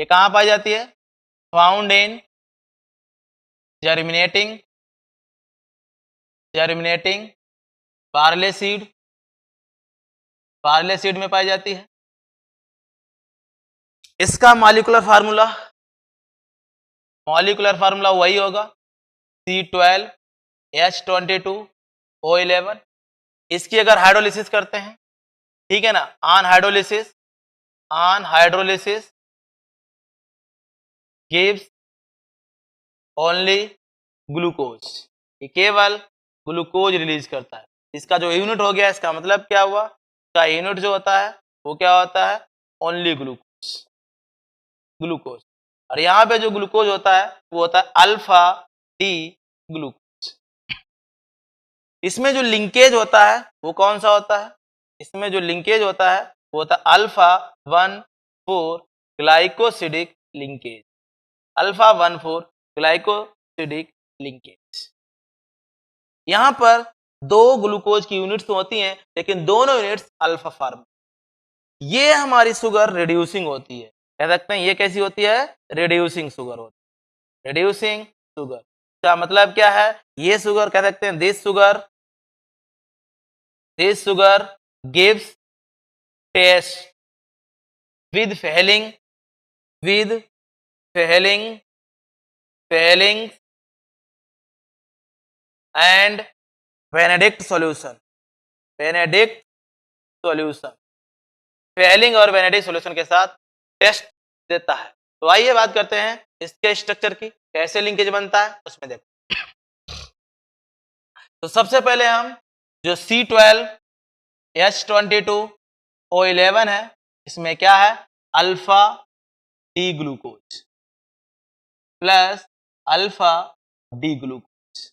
ये कहाँ पाई जाती है? Found in germinating Parle seed में पाई जाती है। इसका मॉलिक्यूलर फार्मूला वही होगा C12H22O11। इसकी अगर हाइड्रोलिसिस करते हैं, ठीक है ना, on hydrolysis gives only glucose, ये केवल ग्लूकोज रिलीज करता है। इसका जो यूनिट हो गया, इसका मतलब क्या हुआ? इसका यूनिट जो होता है वो क्या होता है? Only glucose. और यहाँ पे जो ग्लूकोज होता है वो होता है अल्फा डी ग्लूकोज। इसमें जो लिंकेज होता है वो कौन सा होता है? इसमें जो लिंकेज होता है वो होता है alpha 1,4 glycosidic linkage, alpha 1,4 glycosidic linkage. यहां पर दो ग्लूकोज की यूनिट्स तो होती हैं, लेकिन दोनों यूनिट्स अल्फा फॉर्म। ये हमारी शुगर रिड्यूसिंग होती है। कह सकते हैं ये कैसी होती है? रिड्यूसिंग शुगर होती है। रिड्यूसिंग शुगर का मतलब क्या है? ये शुगर कह सकते हैं this sugar gives test with failing and Benedict solution Fehling और बेनेडिक्ट सॉल्यूशन के साथ टेस्ट देता है। तो आइए बात करते हैं इसके स्ट्रक्चर की, कैसे लिंकेज बनता है उसमें देखते हैं। तो सबसे पहले हम जो C12H22O11 है, इसमें क्या है? Alpha D glucose plus alpha D glucose.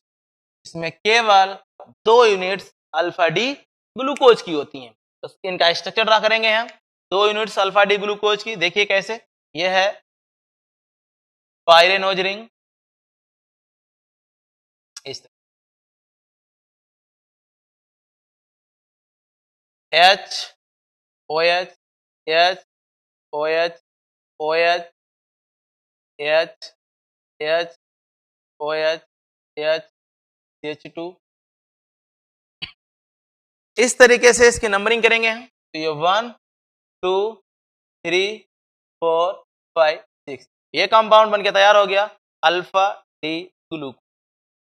इसमें केवल दो यूनिट्स अल्फा डी ग्लूकोज की होती हैं। तो इनका स्ट्रक्चर ड्रा करेंगे हम। दो यूनिट्स अल्फा डी ग्लूकोज की, देखिए कैसे। यह है पायरेनोज रिंग, इस तरह H OH H OH OH H H OH H CH2। इस तरीके से इसकी नंबरिंग करेंगे हम। तो ये 1 2 3 4 5 6, ये कंपाउंड बनके तैयार हो गया अल्फा डी ग्लूकोज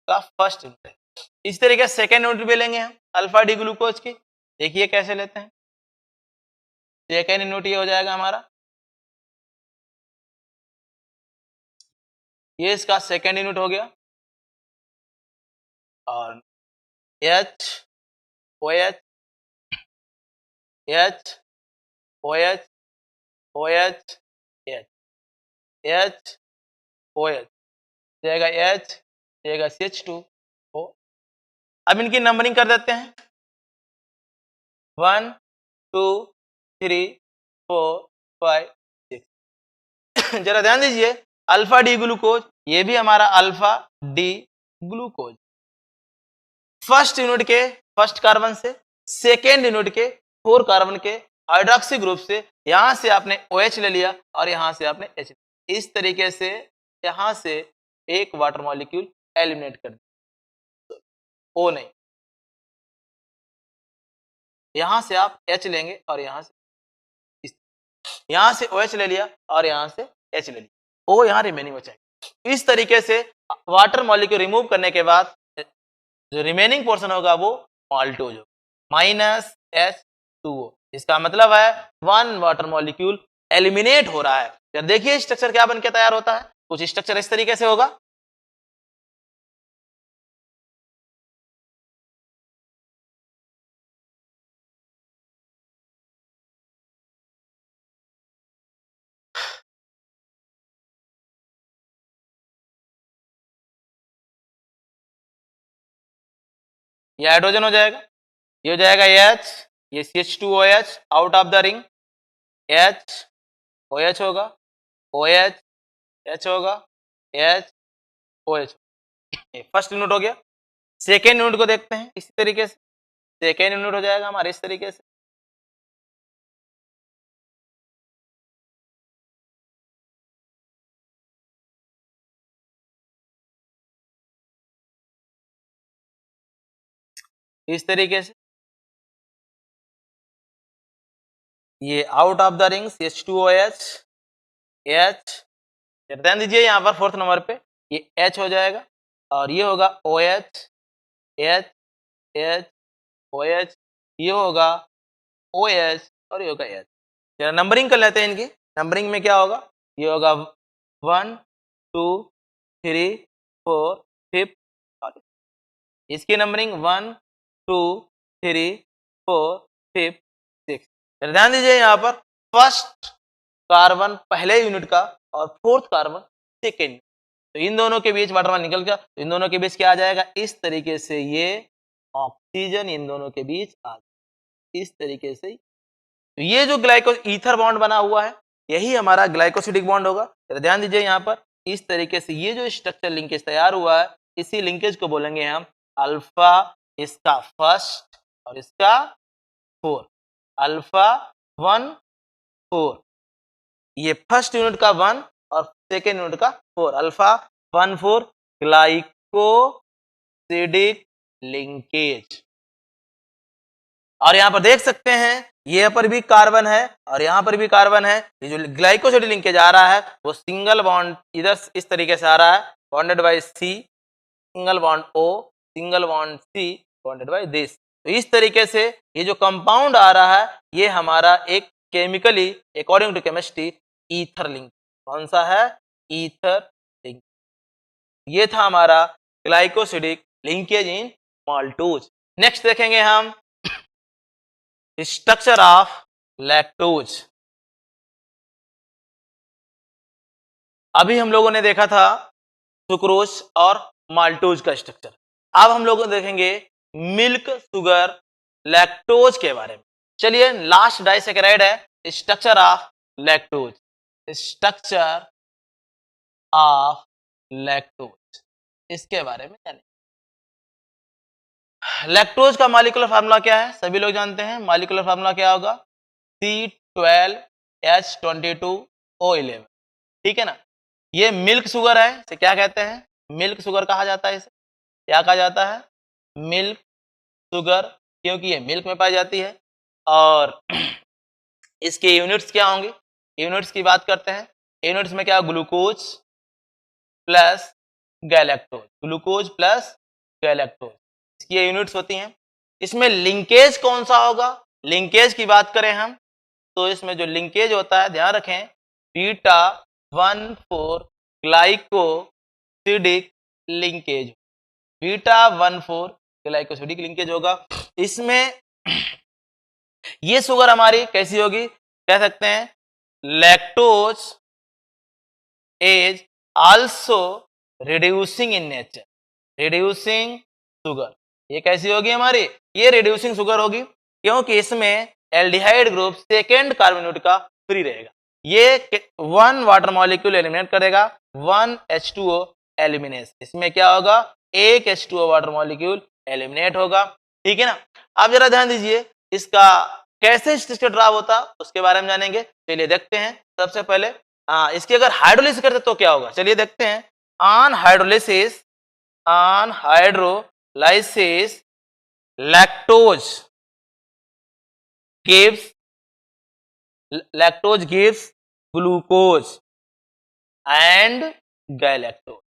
का फर्स्ट यूनिट। इस तरीके से सेकेंड यूनिट भी लेंगे हम अल्फा डी ग्लूकोज की। देखिए कैसे लेते हैं। सेकेंड यूनिट ये हो जाएगा हमारा, ये इसका सेकेंड यूनिट हो गया। और H OH H OH OH H H OH जाएगा H जाएगा CH2 O। अब इनकी नंबरिंग कर देते हैं 1 2 3 4 5 6। जरा ध्यान दीजिए, अल्फा डी ग्लूकोज ये भी हमारा alpha D glucose. First unit के फर्स्ट कार्बन से सेकेंड यूनिट के 4 कार्बन के हाइड्रोक्सी ग्रुप से यहां से आपने OH ले लिया और यहां से आपने H। इस तरीके से यहां से एक वाटर मॉलिक्यूल एलिमिनेट कर दिया, O नहीं। यहां से आप H लेंगे और यहां से OH ले लिया और यहां से H ले लिया, O यहां रिमेनिंग बचाएगा। इस तरीके से वाटर मॉलिक्यूल रिमूव करने के बाद जो रिमेनिंग पोर्शन होगा वो माल्टोज होगा -H2O। इसका मतलब है 1 वाटर मॉलिक्यूल एलिमिनेट हो रहा है। जब देखिए स्ट्रक्चर क्या बनके तैयार होता है, कुछ स्ट्रक्चर इस तरीके से होगा। ये हाइड्रोजन हो जाएगा, ये हो जाएगा H, ये CH2OH out of the ring, H OH होगा, OH H होगा, H OH। फर्स्ट यूनिट हो गया। सेकेंड यूनिट को देखते हैं इसी तरीके से। सेकेंड यूनिट हो जाएगा हमारे इस तरीके से, इस तरीके से ये out of the rings H2OH H, ध्यान दीजिए यहाँ पर फोर्थ नंबर पे ये H हो जाएगा और ये होगा OH H H OH, ये होगा OH और ये होगा H। जरा नंबरिंग कर लेते हैं इनकी। नंबरिंग में क्या होगा, ये होगा 1 2 3 4 5 और इसकी नंबरिंग 1 2 3 4 5 6। ध्यान दीजिए यहाँ पर फर्स्ट कार्बन पहले यूनिट का और फोर्थ कार्बन सेकेंड, तो इन दोनों के बीच वाटर निकल गया, तो इन दोनों के बीच क्या आ जाएगा, इस तरीके से ये ऑक्सीजन इन दोनों के बीच आ जाएगा, इस तरीके से। तो ये जो ग्लाइको ईथर बॉन्ड बना हुआ है यही हमारा ग्लाइकोसिडिक बॉन्ड होगा। तो ध्यान दीजिए यहाँ पर इस तरीके से ये जो स्ट्रक्चर लिंकेज तैयार हुआ है इसी लिंकेज को बोलेंगे हम अल्फा, इसका फर्स्ट और इसका फोर्थ, अल्फा 1 4, ये फर्स्ट यूनिट का 1 और सेकेंड यूनिट का 4, अल्फा 1 4 ग्लाइकोसिडिक लिंकेज। और यहाँ पर देख सकते हैं ये पर भी कार्बन है और यहाँ पर भी कार्बन है। ये जो ग्लाइकोसिडिक लिंकेज आ रहा है वो सिंगल बॉन्ड इधर इस तरीके से आ रहा है, bonded by C, single bond O, single bond C, bonded by this. तो इस तरीके से ये जो कंपाउंड आ रहा है ये हमारा एक chemically according to chemistry ether link. कौन सा है, ईथर लिंक। ये था हमारा glycosidic linkage in maltose. Next देखेंगे हम स्ट्रक्चर ऑफ लैक्टोज। अभी हम लोगों ने देखा था सुक्रोज और माल्टोज का स्ट्रक्चर। अब हम लोग देखेंगे मिल्क, शुगर, लैक्टोज के बारे में। चलिए लास्ट डाइसेकेराइड है structure of lactose. Structure of lactose, इसके बारे में जानें। लैक्टोज का मॉलिक्यूलर फार्मूला क्या है, सभी लोग जानते हैं। मॉलिक्यूलर फार्मूला क्या होगा, C12H22O11। ठीक है ना। ये मिल्क शुगर है, इसे क्या कहते हैं, मिल्क शुगर कहा जाता है। इसे क्या कहा जाता है, मिल्क शुगर, क्योंकि ये मिल्क में पाई जाती है। और इसके यूनिट्स क्या होंगे, यूनिट्स की बात करते हैं। यूनिट्स में क्या, glucose plus galactose, glucose plus galactose, इसकी यूनिट्स होती हैं। इसमें लिंकेज कौन सा होगा, लिंकेज की बात करें हम तो इसमें जो लिंकेज होता है ध्यान रखें, beta 1,4 glycosidic linkage, beta 1,4 glycosidic linkage होगा। इसमें ये शुगर हमारी कैसी होगी, कह सकते हैं lactose is also reducing in nature, reducing sugar. ये कैसी होगी हमारी, ये रिड्यूसिंग शुगर होगी क्योंकि इसमें aldehyde group second carbon unit का फ्री रहेगा। ये 1 वाटर मॉलिक्यूल एलिमिनेट करेगा, 1 H2O एलिमिनेशन, इसमें क्या होगा, एक H2O वाटर मॉलिक्यूल एलिमिनेट होगा। ठीक है ना। अब जरा ध्यान दीजिए इसका कैसे स्ट्रक्चर ड्रा होता उसके बारे में जानेंगे। चलिए देखते हैं। सबसे पहले इसकी अगर हाइड्रोलिसिस करते तो क्या होगा, चलिए देखते हैं। On hydrolysis, on hydrolysis lactose gives glucose and galactose,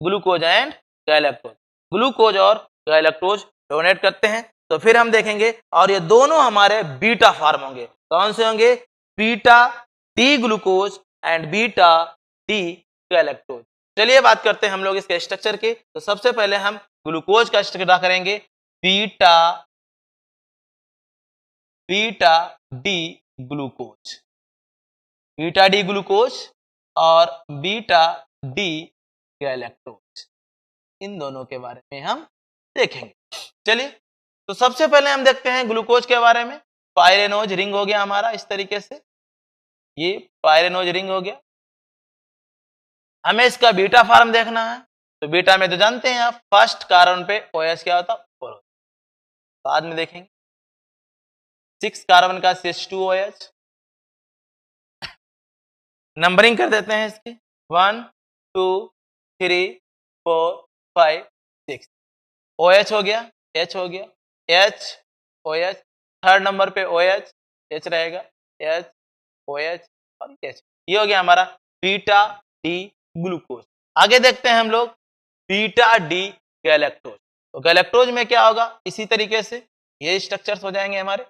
glucose and galactose, glucose और गैलेक्टोज डोनेट करते हैं। तो फिर हम देखेंगे और ये दोनों हमारे बीटा फॉर्म होंगे। कौन से होंगे, beta D glucose and beta D galactose. चलिए बात करते हैं हम लोग इसके स्ट्रक्चर की। तो सबसे पहले हम ग्लूकोज का स्ट्रक्चर ड्रा करेंगे, beta D glucose, beta D glucose और बीटा डी गैलेक्टोज, इन दोनों के बारे में हम देखेंगे। चलिए तो सबसे पहले हम देखते हैं ग्लूकोज के बारे में। पायरेनोज रिंग हो गया हमारा इस तरीके से, ये पायरेनोज रिंग हो गया। हमें इसका बीटा फॉर्म देखना है। तो बीटा में तो जानते हैं आप फर्स्ट कार्बन पे OH क्या होता है, बाद में देखेंगे। 6 कार्बन का CH2OH, नंबरिंग कर देते हैं इसकी 1 2 3 4 5 6, OH हो गया, H हो गया, H O H, third number पे ओ एच, एच रहेगा, एच ओ एच और एच। ये हो गया हमारा बीटा डी ग्लूकोज। आगे देखते हैं हम लोग बीटा डी गैलेक्टोज। तो गैलेक्टोज में क्या होगा, इसी तरीके से ये स्ट्रक्चर्स हो जाएंगे हमारे,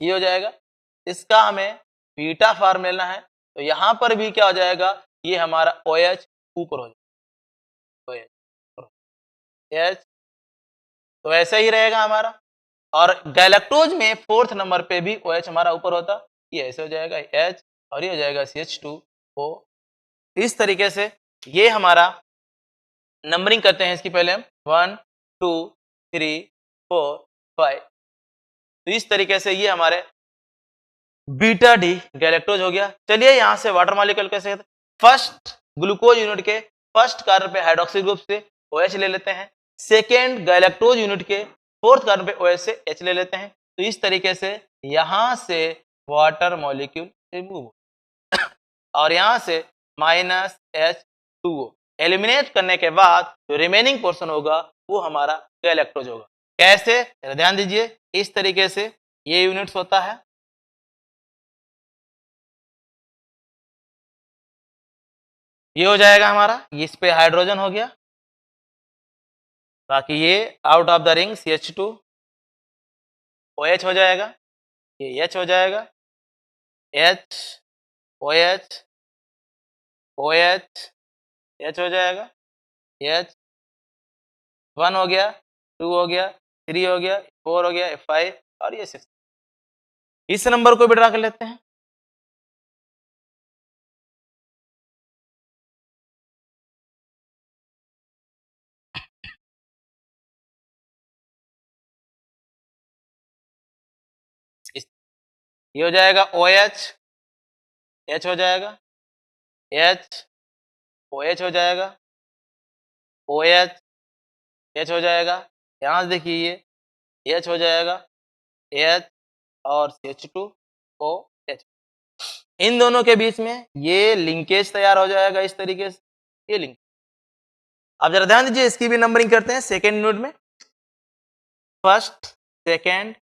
ये हो जाएगा। इसका हमें बीटा फॉर्म लेना है, तो यहां पर भी क्या हो जाएगा, ये हमारा OH ऊपर हो जाएगा, OH, तो ऐसा ही रहेगा हमारा। और गैलेक्टोज में फोर्थ नंबर पे भी OH हमारा ऊपर होता, ये ऐसे हो जाएगा H और ये हो जाएगा CH2O। इस तरीके से ये हमारा नंबरिंग करते हैं इसकी, पहले हम 1 2 3 4 5। तो इस तरीके से ये हमारे बीटा डी गैलेक्टोज हो गया। चलिए यहां से वाटर मॉलिक्यूल कैसे, फर्स्ट ग्लूकोज यूनिट के फर्स्ट कार्बन पे हाइड्रोक्सी ग्रुप से OH ले लेते हैं, सेकेंड गैलेक्टोज यूनिट के फोर्थ कार्बन पे OH से H ले लेते हैं। तो इस तरीके से यहां से वाटर मॉलिक्यूल रिमूव और यहां से -H2O एलिमिनेट करने के बाद जो रिमेनिंग पोर्शन होगा वो हमारा गैलेक्टोज होगा। कैसे, ध्यान दीजिए, इस तरीके से ये यूनिट्स होता है, ये हो जाएगा हमारा, इस पे हाइड्रोजन हो गया, बाकी ये out of the ring CH2 OH हो जाएगा, ये H हो जाएगा, H OH OH H हो जाएगा, H 1 हो गया, 2 हो गया, 3 हो गया, 4 हो गया, 5 और ये 6। इस नंबर को भी ड्रा कर लेते हैं। ये हो जाएगा OH, H हो जाएगा, H OH हो जाएगा, OH H हो जाएगा, यहाँ से देखिए ये H हो जाएगा, H और CH2OH। इन दोनों के बीच में ये लिंकेज तैयार हो जाएगा इस तरीके से, ये लिंक। अब जरा ध्यान दीजिए, इसकी भी नंबरिंग करते हैं सेकेंड यूनिट में, फर्स्ट, सेकेंड,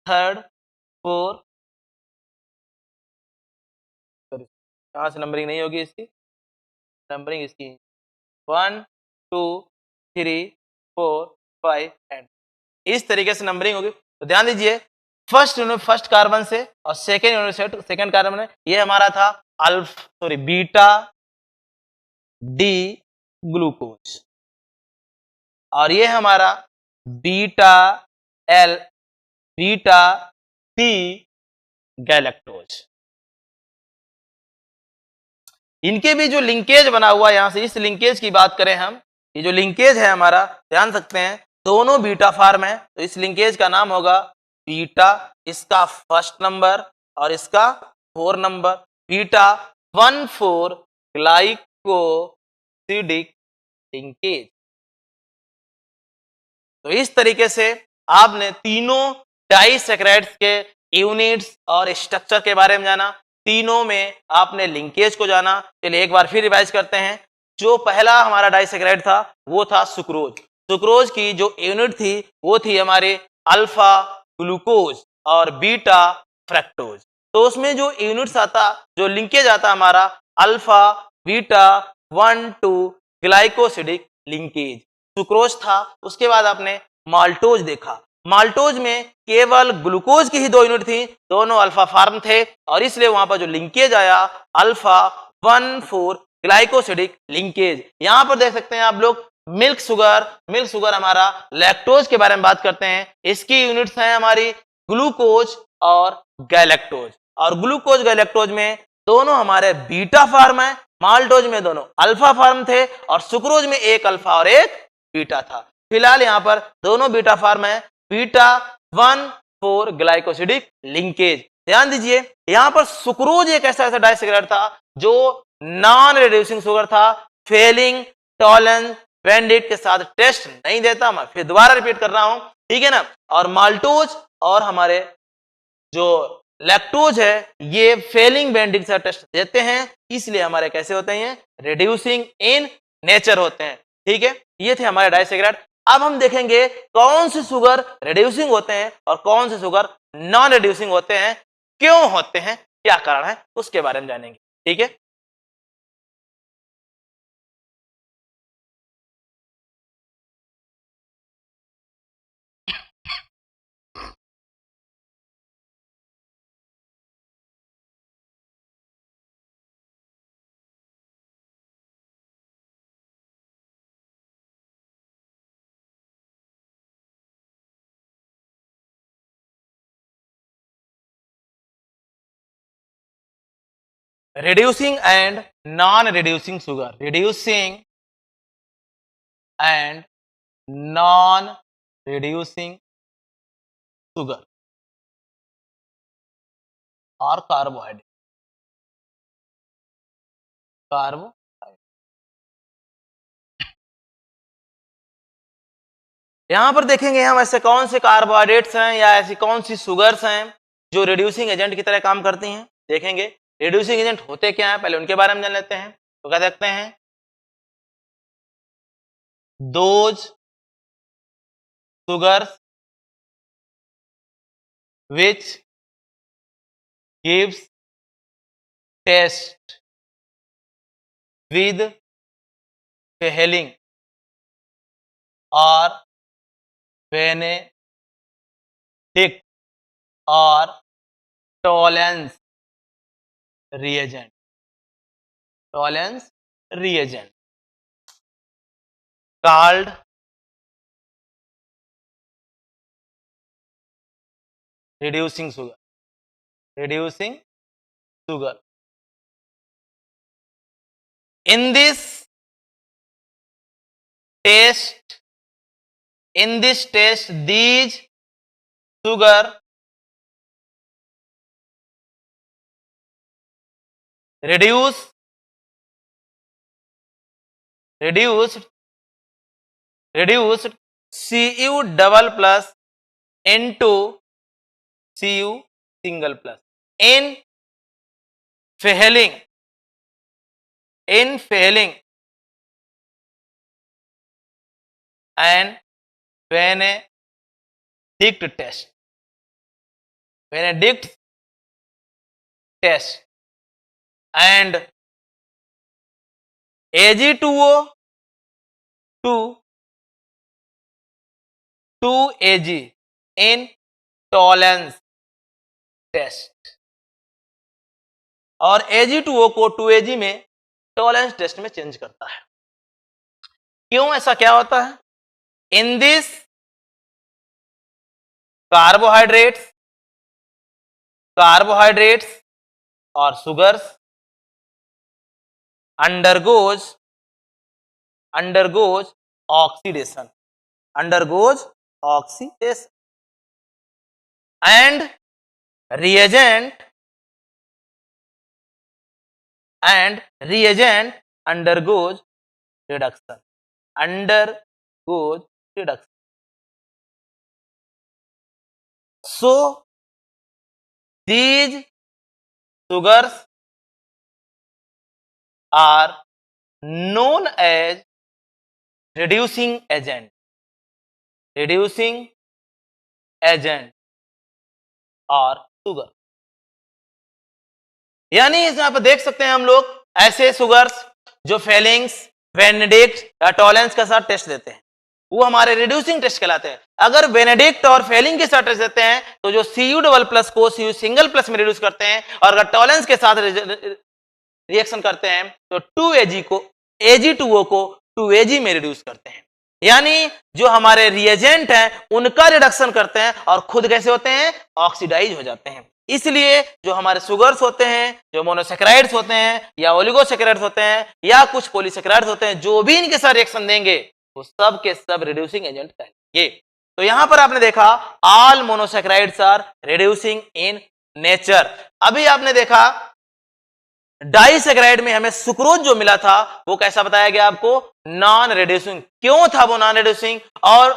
थर्ड, फोर्थ, यहां से नंबरिंग नहीं होगी इसकी, नंबरिंग इसकी 1 2 3 4 5 एंड इस तरीके से नंबरिंग होगी। तो ध्यान दीजिए, फर्स्ट यूनिट फर्स्ट कार्बन से और सेकेंड यूनिट सेकेंड कार्बन में, ये हमारा था बीटा डी ग्लूकोज और ये हमारा beta L beta T galactose. इनके भी जो लिंकेज बना हुआ है, यहां से इस लिंकेज की बात करें हम, ये जो लिंकेज है हमारा, ध्यान सकते हैं दोनों बीटा फॉर्म है, तो इस लिंकेज का नाम होगा बीटा, इसका फर्स्ट नंबर और इसका 4 नंबर, बीटा 1,4 ग्लाइकोसिडिक लिंकेज। तो इस तरीके से आपने तीनों डाइसैकेराइड्स के यूनिट्स और स्ट्रक्चर के बारे में जाना, तीनों में आपने लिंकेज को जाना। चलिए एक बार फिर रिवाइज करते हैं। जो पहला हमारा डाइसैकेराइड था वो था सुक्रोज। सुक्रोज की जो यूनिट थी वो थी हमारे अल्फा ग्लूकोज और बीटा फ्रक्टोज। तो उसमें जो यूनिट्स आता, जो लिंकेज आता हमारा alpha beta 1,2 glycosidic linkage sucrose था। उसके बाद आपने माल्टोज देखा, माल्टोज में केवल ग्लूकोज की ही 2 यूनिट थी, दोनों अल्फा फॉर्म थे और इसलिए वहां पर जो लिंकेज आया अल्फा 1,4 ग्लाइकोसिडिक लिंकेज। यहां पर देख सकते हैं आप लोग मिल्क शुगर हमारा लैक्टोज के बारे में बात करते हैं, इसकी यूनिट्स हैं हमारी ग्लूकोज और गैलेक्टोज, और ग्लूकोज गैलेक्टोज में दोनों हमारे बीटा फॉर्म है, माल्टोज में दोनों अल्फा फॉर्म थे और सुक्रोज में एक अल्फा और एक बीटा था। फिलहाल यहाँ पर दोनों बीटा फॉर्म है, बीटा 1,4 ग्लाइकोसिडिक लिंकेज। ध्यान दीजिए, यहाँ पर सुक्रोज एक ऐसा डाइसैकेराइड था जो नॉन रिड्यूसिंग शुगर था, फेलिंग टॉलेंस वेंडिट के साथ टेस्ट नहीं देता। मैं फिर दोबारा रिपीट कर रहा हूं, ठीक है ना। और माल्टोज और हमारे जो लैक्टोज है ये फेलिंग बेंडिंग से टेस्ट देते हैं, इसलिए हमारे कैसे होते हैं, रिड्यूसिंग इन नेचर होते हैं। ठीक है, ये थे हमारे डाइसैकेराइड। अब हम देखेंगे कौन से शुगर रिड्यूसिंग होते हैं और कौन से शुगर नॉन रिड्यूसिंग होते हैं, क्यों होते हैं, क्या कारण है, उसके बारे में जानेंगे। ठीक है, reducing and non-reducing sugar, reducing and non-reducing sugar और कार्बोहाइड्रेट। यहां पर देखेंगे हम ऐसे कौन से कार्बोहाइड्रेट्स हैं या ऐसी कौन सी शुगर्स हैं जो रिड्यूसिंग एजेंट की तरह काम करती हैं। देखेंगे रिड्यूसिंग एजेंट होते क्या हैं, पहले उनके बारे में जान लेते हैं। तो कह सकते हैं those sugars which gives taste with feeling or benedict or tolerance reagent called reducing sugar in this test these sugar reduced Cu double plus into Cu single plus in failing and Benedict test and Ag2O to 2Ag in tolerance test और Ag2O को 2Ag में tolerance test में change करता है। क्यों ऐसा क्या होता है? इन दिस कार्बोहाइड्रेट्स और sugars undergoes oxidation and reagent undergoes reduction so these sugars are known as reducing agent और शुगर। यानी यहाँ पर देख सकते हैं हम लोग ऐसे शुगर्स जो फेलिंग्स, बेनेडिक्ट या टॉलरेंस के साथ टेस्ट देते हैं वो हमारे रिड्यूसिंग टेस्ट कहलाते हैं। अगर बेनेडिक्ट और फेलिंग के साथ टेस्ट देते हैं तो जो Cu डबल प्लस को Cu सिंगल प्लस में रिड्यूस करते हैं और अगर टॉलरेंस के साथ रिएक्शन करते हैं तो 2Ag को Ag2O को 2Ag में रिड्यूस करते हैं। यानी जो हमारे रिएजेंट हैं उनका रिडक्शन करते हैं और खुद कैसे होते हैं? ऑक्सीडाइज हो जाते हैं। इसलिए जो हमारे शुगर्स होते हैं, जो मोनोसैकेराइड्स होते हैं या ओलिगोसैकेराइड्स होते हैं या कुछ पॉलीसैकेराइड्स होते हैं, जो भी इनके साथ रिएक्शन देंगे वो सब के सब रिड्यूसिंग एजेंट कहेंगे। तो यहां पर आपने देखा all monosaccharides are reducing in nature. अभी आपने देखा डाइसैकेराइड में हमें सुक्रोज जो मिला था वो कैसा बताया गया आपको? Non reducing. क्यों था वो नॉन रिड्यूसिंग और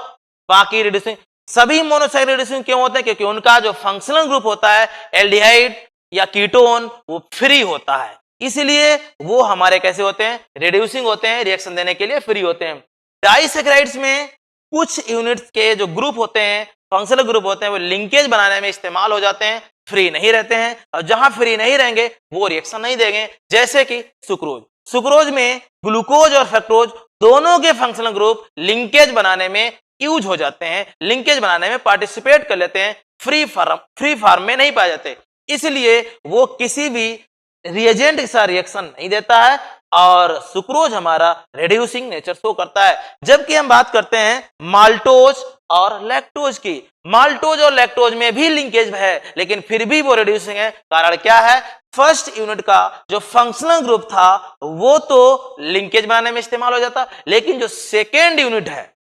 बाकी रिड्यूसिंग? सभी मोनोसैकेराइड रिड्यूसिंग क्यों होते हैं? क्योंकि उनका जो फंक्शनल ग्रुप होता है एल्डिहाइड या कीटोन वो फ्री होता है, इसलिए वो हमारे कैसे होते हैं? रिड्यूसिंग होते हैं, रिएक्शन देने के लिए फ्री होते हैं। डाइसैकेराइड्स में कुछ यूनिट्स के जो ग्रुप होते हैं, फंक्शनल ग्रुप होते हैं, वो लिंकेज बनाने में इस्तेमाल हो जाते हैं, फ्री नहीं रहते हैं, और जहां फ्री नहीं रहेंगे वो रिएक्शन नहीं देंगे। जैसे कि सुक्रोज, सुक्रोज में ग्लूकोज और फ्रक्टोज दोनों के फंक्शनल ग्रुप लिंकेज बनाने में यूज हो जाते हैं, लिंकेज बनाने में पार्टिसिपेट कर लेते हैं, फ्री फॉर्म में नहीं पाए जाते, इसलिए वो किसी भी रिएजेंट के साथ रिएक्शन नहीं देता है और सुक्रोज हमारा रिड्यूसिंग नेचर शो करता है। जबकि हम बात करते हैं माल्टोज और लैक्टोज की, माल्टोज और लैक्टोज में भी लिंकेज है लेकिन फिर भी वो रिड्यूसिंग है। कारण क्या है? फर्स्ट यूनिट का जो फंक्शनल ग्रुप था वो तो लिंकेज बनाने में इस्तेमाल हो जाता, लेकिन जो सेकेंड यूनिट है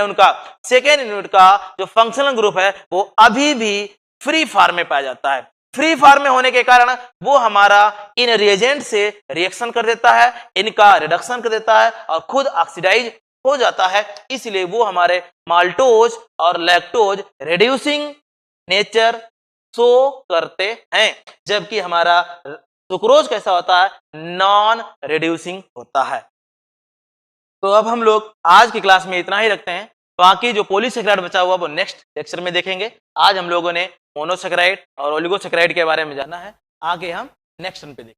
उनका सेकेंड यूनिट का जो फंक्शनल ग्रुप है वो अभी भी फ्री फॉर्म में पाया जाता है। फ्री फॉर्म में होने के कारण वो हमारा इन रिएजेंट से रिएक्शन कर देता है, इनका रिडक्शन कर देता है और खुद ऑक्सीडाइज हो जाता है, इसलिए वो हमारे माल्टोज और लैक्टोज रिड्यूसिंग नेचर शो करते हैं। जबकि हमारा सुक्रोज कैसा होता है? नॉन रिड्यूसिंग होता है। तो अब हम लोग आज की क्लास में इतना ही रखते हैं, बाकी जो पॉलीसेकेराइड बचा हुआ वो नेक्स्ट लेक्चर में देखेंगे। आज हम लोगों ने मोनोसेकेराइड और ओलिगोसेकेराइड के बारे में जाना है, आगे हम नेक्स्ट पे देखेंगे।